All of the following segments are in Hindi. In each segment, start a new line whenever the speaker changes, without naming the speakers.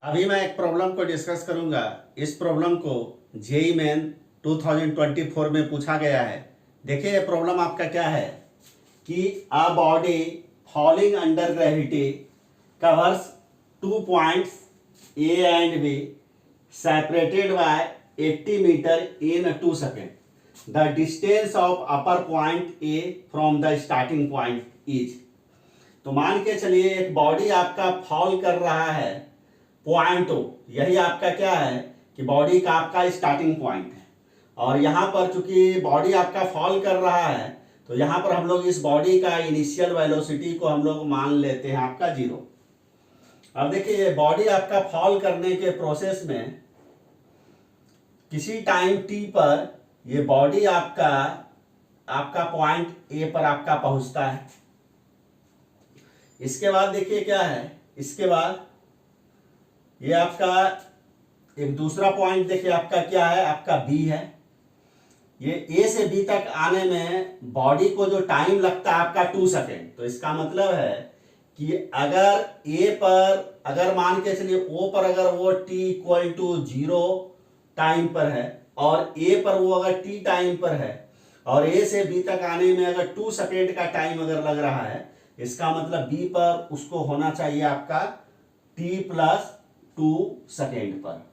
अभी मैं एक प्रॉब्लम को डिस्कस करूंगा। इस प्रॉब्लम को जेई मेन 2024 में पूछा गया है। देखिए ये प्रॉब्लम आपका क्या है कि a body falling under gravity covers 2 points A and B separated by 80 meter in 2 second. The distance of upper point A from the starting point is. तो मान के चलिए एक बॉडी आपका फॉल कर रहा है पॉइंट ओ, यही आपका क्या है कि बॉडी का आपका स्टार्टिंग पॉइंट है। और यहाँ पर चूंकि बॉडी आपका फॉल कर रहा है तो यहाँ पर हम लोग इस बॉडी का इनिशियल वेलोसिटी को हम लोग मान लेते हैं आपका 0। अब देखिए ये बॉडी आपका फॉल करने के प्रोसेस में किसी टाइम टी पर ये बॉडी आपका आपका पॉइंट ए पर आपका पहुंचता है। इसके बाद देखिए क्या है, इसके बाद ये आपका एक दूसरा पॉइंट देखिए आपका क्या है, आपका बी है। ये ए से बी तक आने में बॉडी को जो टाइम लगता है आपका 2 सेकेंड। तो इसका मतलब है कि अगर ए पर अगर मान के चलिए ओ पर अगर वो टी इक्वल टू 0 टाइम पर है और ए पर वो अगर टी टाइम पर है और ए से बी तक आने में अगर 2 सेकेंड का टाइम अगर लग रहा है, इसका मतलब बी पर उसको होना चाहिए आपका टी प्लस 2 सेकेंड पर।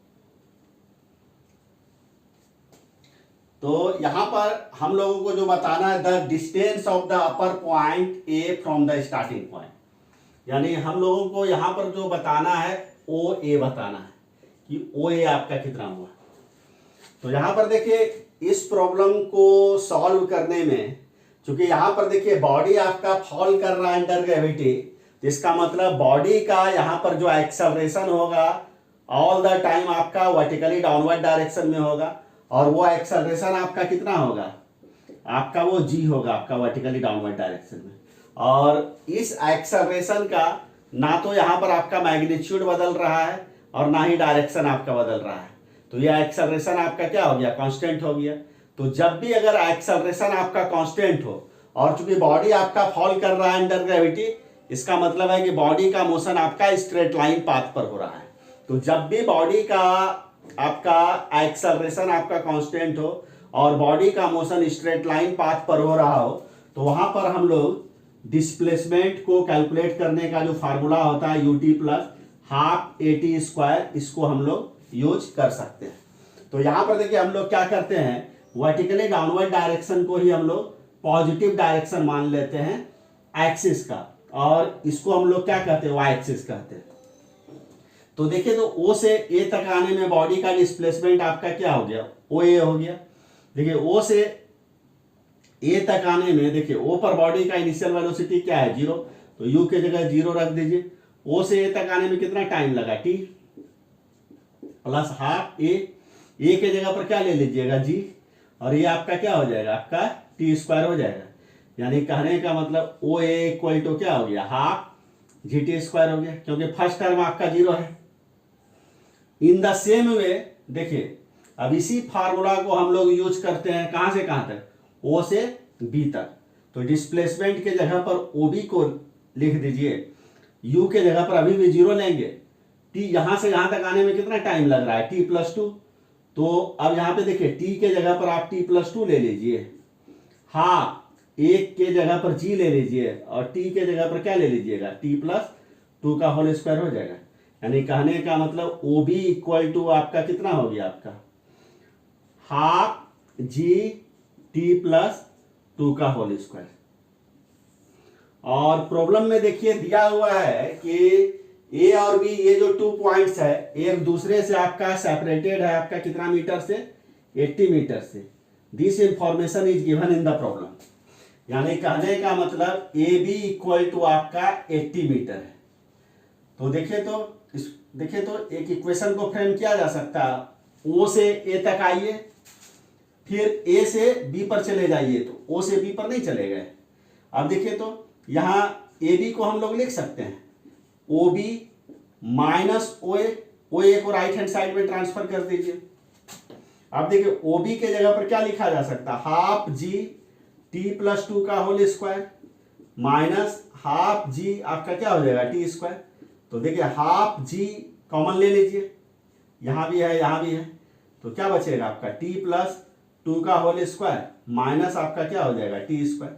तो यहां पर हम लोगों को जो बताना है the distance of the upper point A from the starting point, यानी हम लोगों को यहां पर जो बताना है ओ ए बताना है कि ओ ए आपका कितना हुआ। तो यहां पर देखिए इस प्रॉब्लम को सॉल्व करने में चूंकि यहां पर देखिए बॉडी आपका फॉल कर रहा है अंडर ग्रेविटी, इसका मतलब बॉडी का यहाँ पर जो एक्सेलरेशन होगा ऑल द टाइम आपका वर्टिकली डाउनवर्ड डायरेक्शन में होगा। और वो एक्सेलरेशन आपका कितना होगा, आपका वो जी होगा आपका वर्टिकली डाउनवर्ड डायरेक्शन में। और इस एक्सेलरेशन का ना तो यहाँ पर आपका मैग्नीट्यूड बदल रहा है और ना ही डायरेक्शन आपका बदल रहा है। तो ये एक्सेलरेशन आपका क्या हो गया, कांस्टेंट हो गया। तो जब भी अगर एक्सेलरेशन आपका कांस्टेंट हो और चूंकि बॉडी आपका फॉल कर रहा है अंडर ग्रेविटी, इसका मतलब है कि बॉडी का मोशन आपका स्ट्रेट लाइन पाथ पर हो रहा है। तो जब भी बॉडी का आपका एक्सेलरेशन आपका कांस्टेंट हो और बॉडी का मोशन स्ट्रेट लाइन पाथ पर हो रहा हो, तो वहां पर हम लोग डिस्प्लेसमेंट को कैलकुलेट करने का जो फार्मूला होता है UT plus half A T square, इसको हम लोग यूज कर सकते हैं। तो यहां पर देखिए हम लोग क्या करते हैं, वर्टिकली डाउनवर्ड डायरेक्शन को ही हम लोग पॉजिटिव डायरेक्शन मान लेते हैं एक्सिस का, और इसको हम लोग क्या कहते हैं, वाई एक्सिस कहते हैं। तो देखिए तो ओ से ए तक आने में बॉडी का डिस्प्लेसमेंट आपका क्या हो गया, ओ ए हो गया। देखिए ओ से ए तक आने में देखिए ओ पर बॉडी का इनिशियल वेलोसिटी क्या है 0, तो यू के जगह 0 रख दीजिए। ओ से ए तक आने में कितना टाइम लगा, टी प्लस हाफ ए के जगह पर क्या ले लीजिएगा जी, और ये आपका क्या हो जाएगा, आपका टी स्क्वायर हो जाएगा। यानी कहने का मतलब ओ ए इक्वल टू क्या हो गया, हाफ जी टी स्क्वायर हो गया, क्योंकि फर्स्ट टर्म आपका 0 है। इन द सेम वे देखिए अब इसी फार्मूला को हम लोग यूज करते हैं कहां से कहां तक, ओ से बी तक। तो डिस्प्लेसमेंट के जगह पर ओ बी को लिख दीजिए, यू के जगह पर अभी भी 0 लेंगे। टी यहां से यहां तक आने में कितना टाइम लग रहा है, टी प्लस 2। तो अब यहां पे देखिए टी के जगह पर आप टी प्लस 2 ले लीजिए, हाँ एक के जगह पर जी ले लीजिए और टी के जगह पर क्या ले लीजिएगा, टी प्लस 2 का होल स्क्वायर हो जाएगा। यानी कहने का मतलब ओ बी इक्वल टू आपका कितना हो गया, आपका हाफ जी टी प्लस 2 का होल स्क्वायर। और प्रॉब्लम में देखिए दिया हुआ है कि ए और बी ये जो 2 पॉइंट्स है एक दूसरे से आपका सेपरेटेड है आपका कितना मीटर से, 80 मीटर से। This information is given in the problem. यानी कहने का मतलब ए बी इक्वल टू आपका 80 मीटर है। तो देखिए तो एक इक्वेशन को फ्रेम किया जा सकता है, ओ से ए तक आइए फिर ए से बी पर चले जाइए, तो ओ से बी पर नहीं चले गए। अब देखिए तो यहां ए बी को हम लोग लिख सकते हैं ओ बी माइनस ओ ए को राइट हैंड साइड में ट्रांसफर कर दीजिए। अब देखिए ओ बी के जगह पर क्या लिखा जा सकता है, हाफ जी टी प्लस 2 का होल स्क्वायर माइनस हाफ जी आपका क्या हो जाएगा, टी स्क्वायर। तो देखिए हाफ जी कॉमन ले लीजिए, यहाँ भी है यहाँ भी है, तो क्या बचेगा आपका t प्लस 2 का होल स्क्वायर माइनस आपका क्या हो जाएगा t स्क्वायर।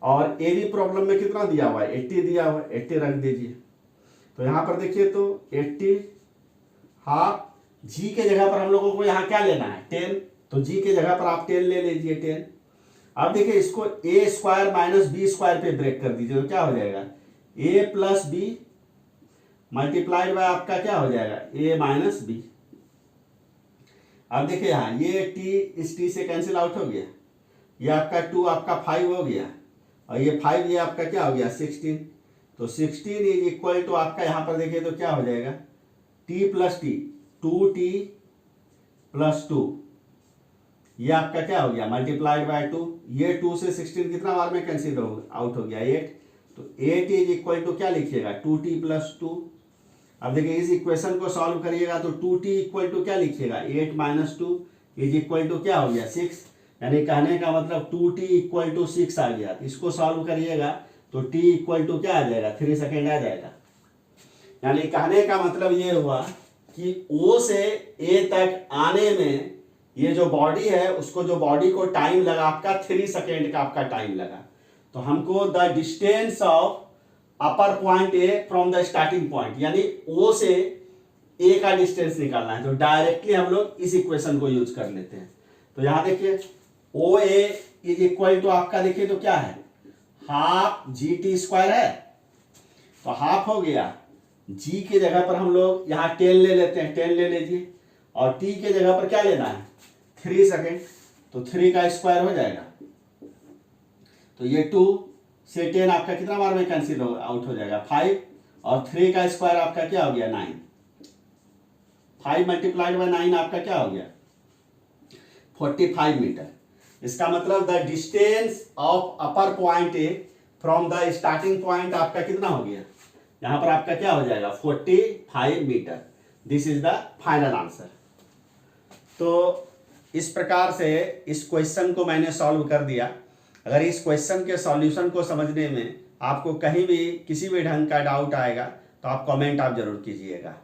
और ए भी प्रॉब्लम में कितना दिया हुआ है 80 दिया हुआ है, 80 रख दीजिए। तो यहाँ पर देखिए तो 80 हाफ जी के जगह पर हम लोगों को यहाँ क्या लेना है 10, तो जी के जगह पर आप 10 ले लीजिए 10। अब देखिए इसको ए स्क्वायर माइनस बी स्क्वायर पे ब्रेक कर दीजिए, तो क्या हो जाएगा ए प्लस बी मल्टीप्लाइड बाय आपका क्या हो जाएगा ए माइनस बी। अब देखिए यहाँ ये टी इस टी से कैंसिल आउट हो गया, ये आपका 2 आपका 5 हो गया, और ये 5 ये आपका क्या हो गया 16। तो 16 इज इक्वल टू आपका यहाँ पर देखिए तो क्या हो जाएगा t plus T 2t plus 2, ये आपका क्या हो गया मल्टीप्लाइड बाय 2, ये 2 से 16 कितना बार में कैंसिल आउट हो गया 8, तो 8 इज इक्वल टू क्या लिखिएगा 2t प्लस 2। अब देखिए इस इक्वेशन को सॉल्व करिएगा तो 2t इक्वल टू क्या लिखिएगा 8 माइनस 2 इज इक्वल टू क्या हो गया 6, यानी कहने का मतलब 2t इक्वल टू 6 आ गया। इसको सॉल्व करिएगा तो t इक्वल टू क्या आ जाएगा 3 सेकेंड आ जाएगा। यानी कहने का मतलब ये हुआ कि O से A तक आने में ये जो बॉडी है उसको जो बॉडी को टाइम लगा आपका 3 सेकेंड का आपका टाइम लगा। तो हमको the distance of upper point A from the starting point यानी O से A का डिस्टेंस निकालना है, तो डायरेक्टली हम लोग इस इक्वेशन को यूज कर लेते हैं। तो यहां देखिए ओ ए इज इक्वल टू आपका देखिए तो क्या है हाफ जी टी स्क्वायर है, तो हाफ हो गया जी के जगह पर हम लोग यहाँ 10 ले लेते हैं, 10 ले लीजिए, और टी के जगह पर क्या लेना है 3 सेकेंड, तो 3 का स्क्वायर हो जाएगा। तो ये 2 से 10 आपका कितना बार में कैंसिल आउट हो जाएगा 5, और 3 का स्क्वायर आपका क्या हो गया 9, 5 मल्टीप्लाइड बाय 9 आपका क्या हो गया 45 मीटर। इसका मतलब the distance of upper point A from the starting point आपका कितना हो गया, यहां पर आपका क्या हो जाएगा 45 meter. This is the final answer. तो इस प्रकार से इस क्वेश्चन को मैंने सॉल्व कर दिया। अगर इस क्वेश्चन के सॉल्यूशन को समझने में आपको कहीं भी किसी भी ढंग का डाउट आएगा तो आप कमेंट आप जरूर कीजिएगा।